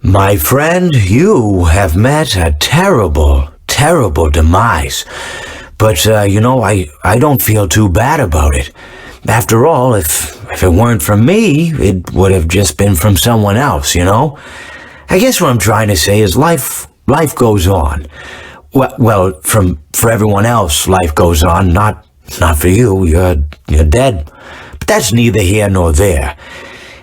My friend, you have met a terrible, terrible demise. But, I don't feel too bad about it. After all, if it weren't from me, it would have just been from someone else, I guess what I'm trying to say is life goes on. Well, for everyone else, life goes on, not for you, you're dead. But that's neither here nor there.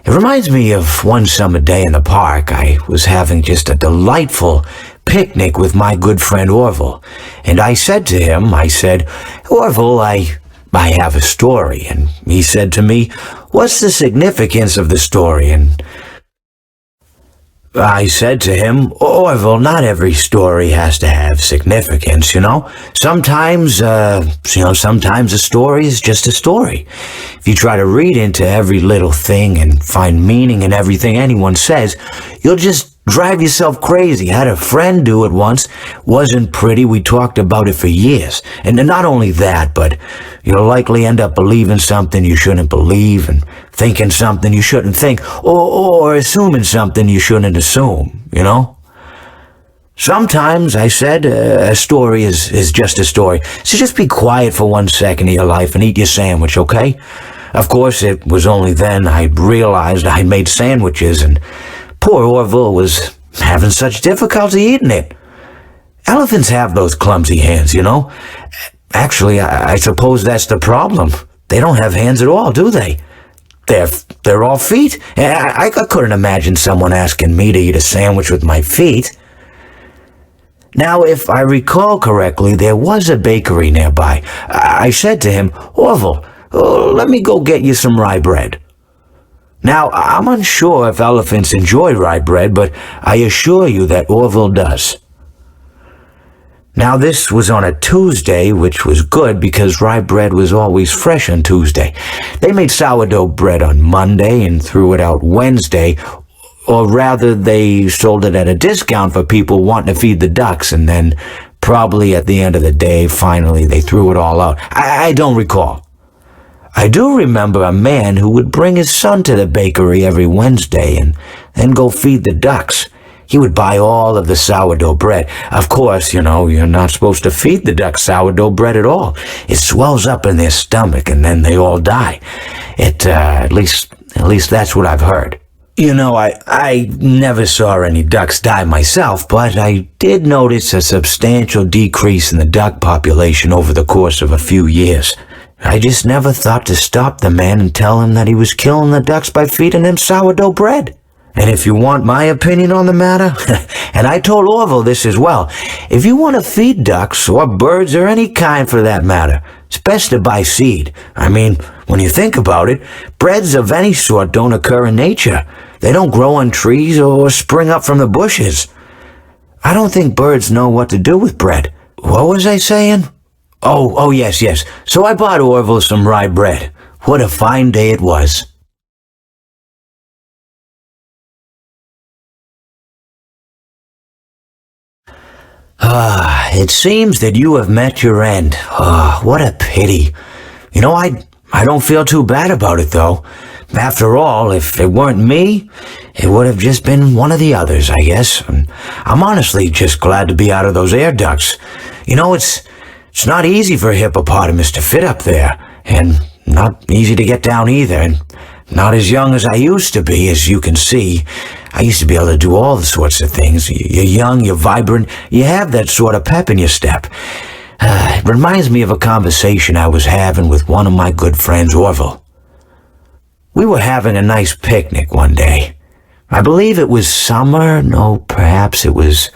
It reminds me of one summer day in the park. I was having just a delightful picnic with my good friend Orville. And I said to him, Orville, I have a story. And he said to me, what's the significance of the story? And I said to him, Orville, not every story has to have significance, Sometimes a story is just a story. If you try to read into every little thing and find meaning in everything anyone says, you'll just drive yourself crazy. I had a friend do it once. Wasn't pretty. We talked about it for years. And not only that, but you'll likely end up believing something you shouldn't believe and thinking something you shouldn't think or assuming something you shouldn't assume, Sometimes, I said, a story is just a story. So just be quiet for 1 second of your life and eat your sandwich, okay? Of course, it was only then I realized I made sandwiches and poor Orville was having such difficulty eating it. Elephants have those clumsy hands, Actually, I suppose that's the problem. They don't have hands at all, do they? They're all feet. I couldn't imagine someone asking me to eat a sandwich with my feet. Now, if I recall correctly, there was a bakery nearby. I said to him, Orville, let me go get you some rye bread. Now, I'm unsure if elephants enjoy rye bread, but I assure you that Orville does. Now, this was on a Tuesday, which was good because rye bread was always fresh on Tuesday. They made sourdough bread on Monday and threw it out Wednesday, or rather, they sold it at a discount for people wanting to feed the ducks, and then probably at the end of the day, finally, they threw it all out. I don't recall. I do remember a man who would bring his son to the bakery every Wednesday and then go feed the ducks. He would buy all of the sourdough bread. Of course, you're not supposed to feed the ducks sourdough bread at all. It swells up in their stomach and then they all die. At least that's what I've heard. I never saw any ducks die myself, but I did notice a substantial decrease in the duck population over the course of a few years. I just never thought to stop the man and tell him that he was killing the ducks by feeding them sourdough bread. And if you want my opinion on the matter, and I told Orville this as well, if you want to feed ducks or birds or any kind for that matter, it's best to buy seed. I mean, when you think about it, breads of any sort don't occur in nature. They don't grow on trees or spring up from the bushes. I don't think birds know what to do with bread. What was I saying? Oh, yes. So I bought Orville some rye bread. What a fine day it was. It seems that you have met your end. What a pity. I don't feel too bad about it, though. After all, if it weren't me, it would have just been one of the others, I guess. And I'm honestly just glad to be out of those air ducts. It's not easy for a hippopotamus to fit up there, and not easy to get down either, and not as young as I used to be, as you can see. I used to be able to do all sorts of things. You're young, you're vibrant, you have that sort of pep in your step. It reminds me of a conversation I was having with one of my good friends, Orville. We were having a nice picnic one day. I believe it was summer. No, perhaps it was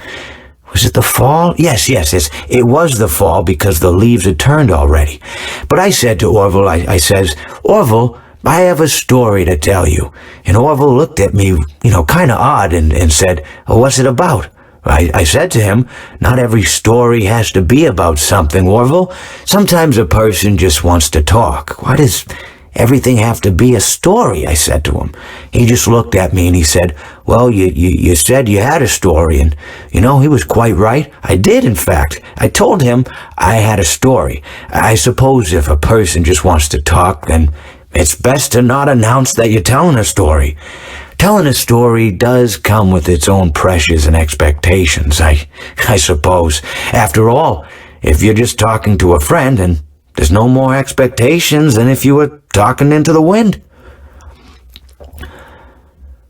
it the fall? Yes, it was the fall because the leaves had turned already. But I said to Orville, I says, Orville, I have a story to tell you. And Orville looked at me, kind of odd and said, what's it about? I said to him, not every story has to be about something, Orville. Sometimes a person just wants to talk. Why does everything have to be a story? I said to him. He just looked at me and he said, well, you said you had a story. And, he was quite right. I did, in fact. I told him I had a story. I suppose if a person just wants to talk, then it's best to not announce that you're telling a story. telling a story does come with its own pressures and expectations, I suppose. After all, if you're just talking to a friend, and there's no more expectations than if you were talking into the wind.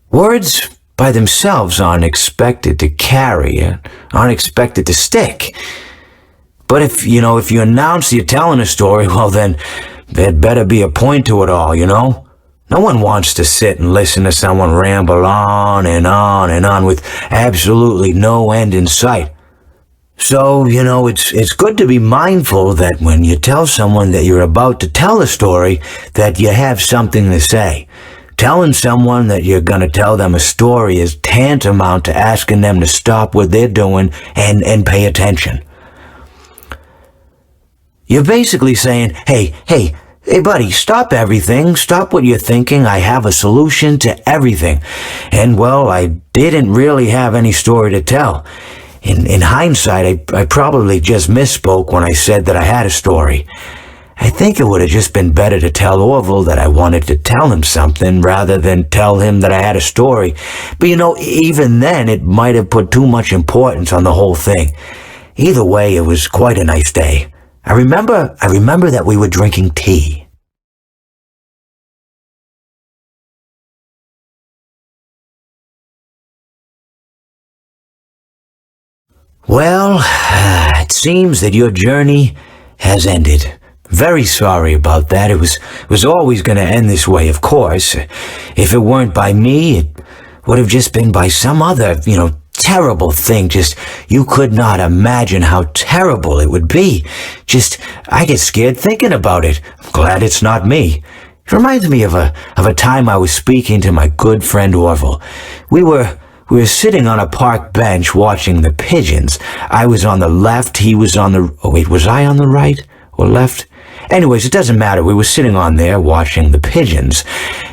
Words by themselves aren't expected to carry, aren't expected to stick. But if you announce you're telling a story, well then, there'd better be a point to it all, No one wants to sit and listen to someone ramble on and on and on with absolutely no end in sight. So, it's good to be mindful that when you tell someone that you're about to tell a story, that you have something to say. Telling someone that you're going to tell them a story is tantamount to asking them to stop what they're doing and pay attention. You're basically saying, hey, buddy, stop everything. Stop what you're thinking. I have a solution to everything. And, well, I didn't really have any story to tell. In hindsight, I probably just misspoke when I said that I had a story. I think it would have just been better to tell Orville that I wanted to tell him something rather than tell him that I had a story. But even then, it might have put too much importance on the whole thing. Either way, it was quite a nice day. I remember that we were drinking tea. Well, it seems that your journey has ended. Very sorry about that. It was always going to end this way, of course. If it weren't by me, it would have just been by some other, terrible thing. Just, you could not imagine how terrible it would be. Just, I get scared thinking about it. I'm glad it's not me. It reminds me of a time I was speaking to my good friend Orville. We were sitting on a park bench watching the pigeons. I was on the left, he was on the... Oh, wait, was I on the right or left? Anyways, it doesn't matter. We were sitting on there watching the pigeons.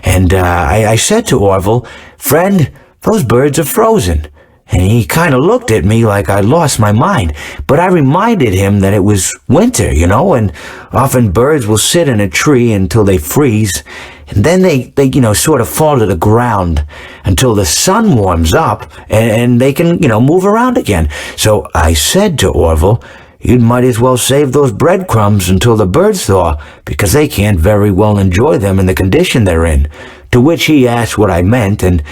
And I said to Orville, "Friend, those birds are frozen." And he kind of looked at me like I'd lost my mind. But I reminded him that it was winter, and often birds will sit in a tree until they freeze. And then they sort of fall to the ground until the sun warms up and they can, move around again. So I said to Orville, "You might as well save those breadcrumbs until the birds thaw, because they can't very well enjoy them in the condition they're in." To which he asked what I meant, and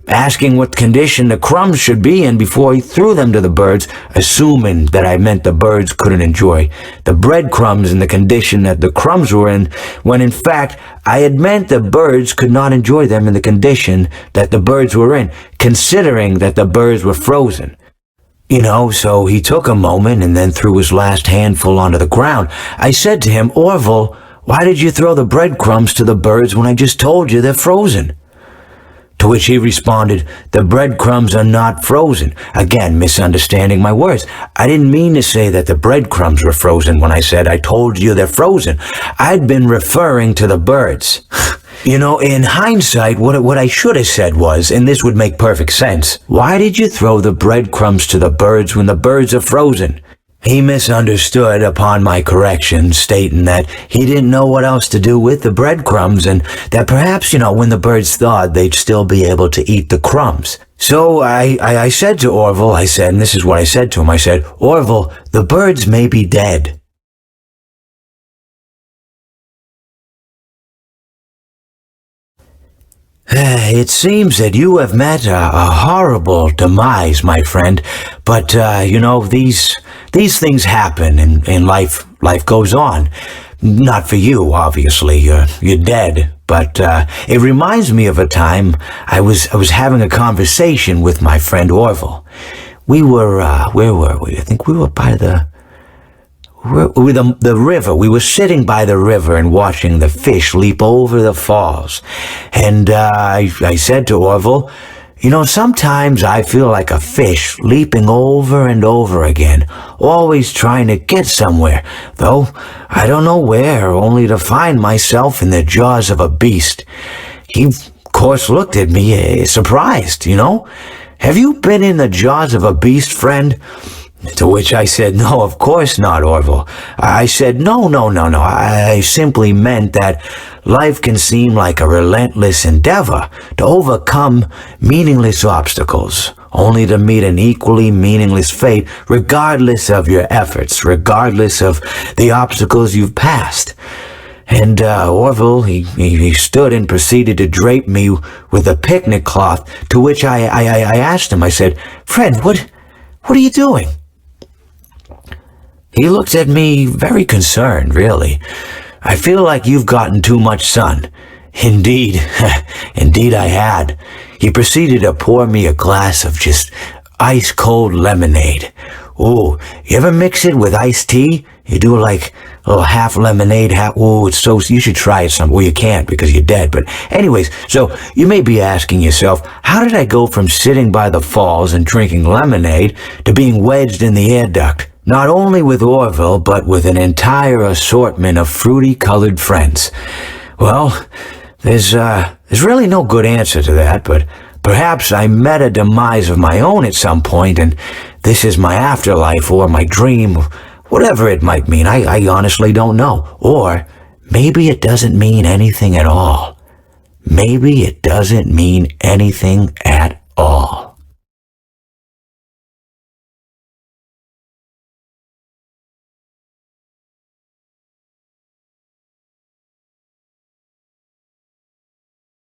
asking what condition the crumbs should be in before he threw them to the birds, assuming that I meant the birds couldn't enjoy the breadcrumbs in the condition that the crumbs were in, when in fact I had meant the birds could not enjoy them in the condition that the birds were in, considering that the birds were frozen. So he took a moment and then threw his last handful onto the ground. I said to him, "Orville, why did you throw the breadcrumbs to the birds when I just told you they're frozen?" To which he responded, "The breadcrumbs are not frozen." Again, misunderstanding my words. I didn't mean to say that the breadcrumbs were frozen when I said I told you they're frozen. I'd been referring to the birds. In hindsight, what I should have said was, and this would make perfect sense, "Why did you throw the breadcrumbs to the birds when the birds are frozen?" He misunderstood upon my correction, stating that he didn't know what else to do with the breadcrumbs, and that perhaps, when the birds thawed, they'd still be able to eat the crumbs. So I said to Orville, and this is what I said to him, I said, "Orville, the birds may be dead." It seems that you have met a horrible demise, my friend. But, these things happen and life goes on. Not for you, obviously. You're dead. But it reminds me of a time I was having a conversation with my friend Orville. We were, where were we? I think we were by the river. We were sitting by the river and watching the fish leap over the falls. And I said to Orville, sometimes I feel like a fish leaping over and over again, always trying to get somewhere, though I don't know where, only to find myself in the jaws of a beast. He, of course, looked at me, surprised, Have you been in the jaws of a beast, friend? To which I said, no, of course not, Orville. I said, no. I simply meant that life can seem like a relentless endeavor to overcome meaningless obstacles, only to meet an equally meaningless fate regardless of your efforts, regardless of the obstacles you've passed. And Orville, he stood and proceeded to drape me with a picnic cloth, to which I asked him, I said, Fred, what are you doing? He looked at me very concerned, really. I feel like you've gotten too much sun. Indeed, indeed I had. He proceeded to pour me a glass of just ice-cold lemonade. Ooh, you ever mix it with iced tea? You do like a little half lemonade, half... Ooh, it's so... You should try it some... Well, you can't because you're dead. But anyways, so you may be asking yourself, how did I go from sitting by the falls and drinking lemonade to being wedged in the air duct? Not only with Orville, but with an entire assortment of fruity-colored friends. Well, there's really no good answer to that, but perhaps I met a demise of my own at some point, and this is my afterlife or my dream, whatever it might mean. I honestly don't know. Or maybe it doesn't mean anything at all. Maybe it doesn't mean anything at all.